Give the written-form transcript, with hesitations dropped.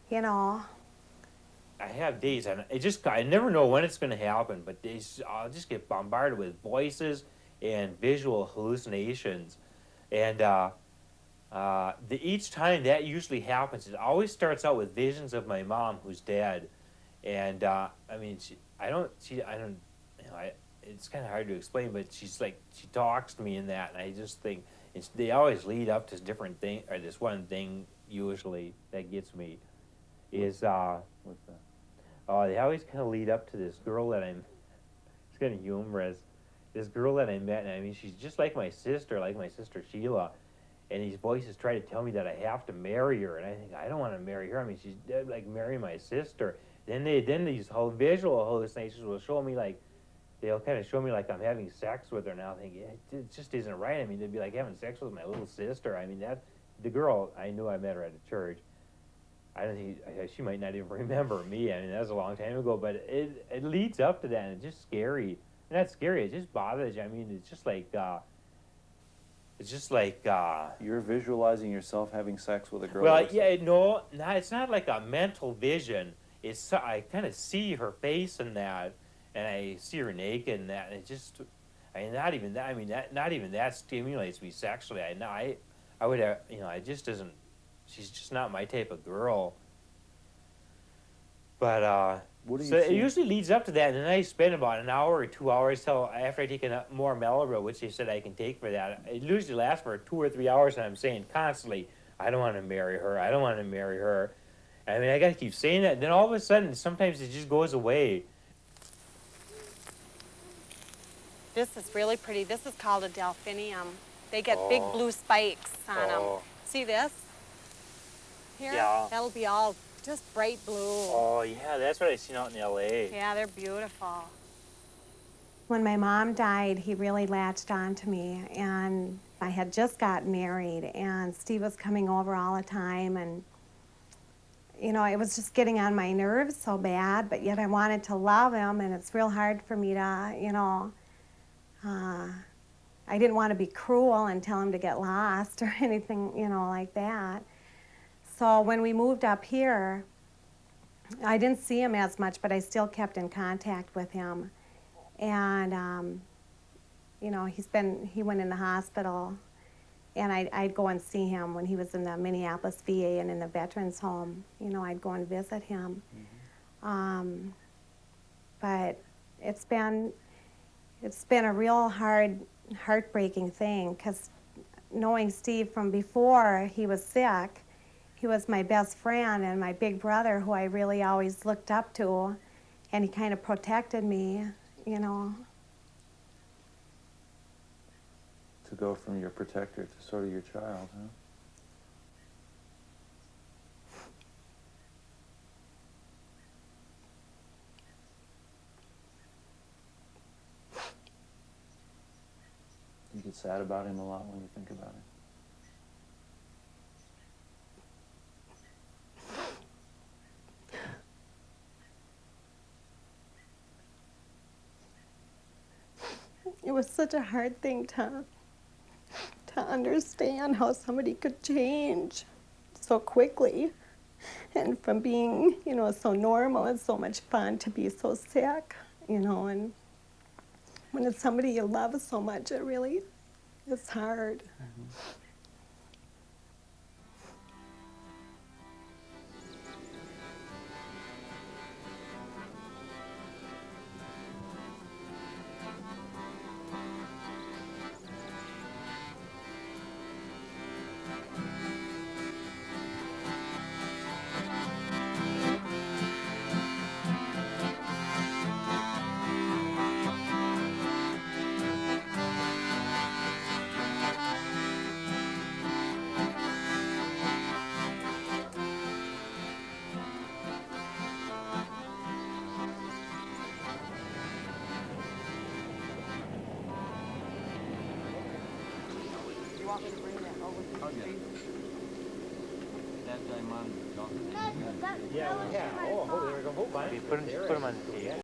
you know. I have days, and I never know when it's going to happen, but I'll just get bombarded with voices and visual hallucinations. And each time that usually happens, it always starts out with visions of my mom who's dead. And I mean, I don't, you know, it's kind of hard to explain, but she talks to me in that, and I just think they always lead up to different thing, or this one thing usually that gets me is What's that? oh, they always kind of lead up to this girl that it's kind of humorous. This girl that I met, and I mean, she's just like my sister Sheila. And these voices try to tell me that I have to marry her, and I think I don't want to marry her. I mean, she's dead, like marry my sister. Then these whole visual hallucinations will show me like they'll kind of show me like I'm having sex with her. Now I think it just isn't right. I mean, they'd be like having sex with my little sister. I mean, that the girl I knew I met her at a church. I don't think she might not even remember me. I mean, that was a long time ago, but it leads up to that, and it's just scary. And not scary. It just bothers you. I mean, it's just like. You're visualizing yourself having sex with a girl. Well, yeah, no, it's not like a mental vision. I kind of see her face in that, and I see her naked in that, and it just, I mean, not even that. I mean, not even that stimulates me sexually. I would have, it just isn't. She's just not my type of girl. But what do you so it see? usually leads up to that, and then I spend about an hour or 2 hours till after I take more Melabro, which they said I can take for that. It usually lasts for 2 or 3 hours, and I'm saying constantly, I don't want to marry her. I don't want to marry her. I mean, I got to keep saying that. And then all of a sudden, sometimes it just goes away. This is really pretty. This is called a delphinium. They get big blue spikes on them. See this? Here? Yeah. That'll be all just bright blue. Oh, yeah, that's what I seen out in L.A. Yeah, they're beautiful. When my mom died, he really latched on to me, and I had just gotten married, and Steve was coming over all the time, and it was just getting on my nerves so bad, but yet I wanted to love him, and it's real hard for me to, I didn't want to be cruel and tell him to get lost or anything, like that. So when we moved up here, I didn't see him as much, but I still kept in contact with him. And, he went in the hospital, and I'd go and see him when he was in the Minneapolis VA and in the veterans home. I'd go and visit him. Mm-hmm. But it's been a real heartbreaking thing, because knowing Steve from before he was sick, he was my best friend and my big brother who I really always looked up to, and he kind of protected me, To go from your protector to sort of your child, huh? You get sad about him a lot when you think about it. It was such a hard thing to understand how somebody could change so quickly, and from being, so normal and so much fun to be so sick, and when it's somebody you love so much, it really is hard. Mm-hmm. You want me to bring that over to the street? Yeah, yeah. Oh, there we go. Hold on. Put them on the table.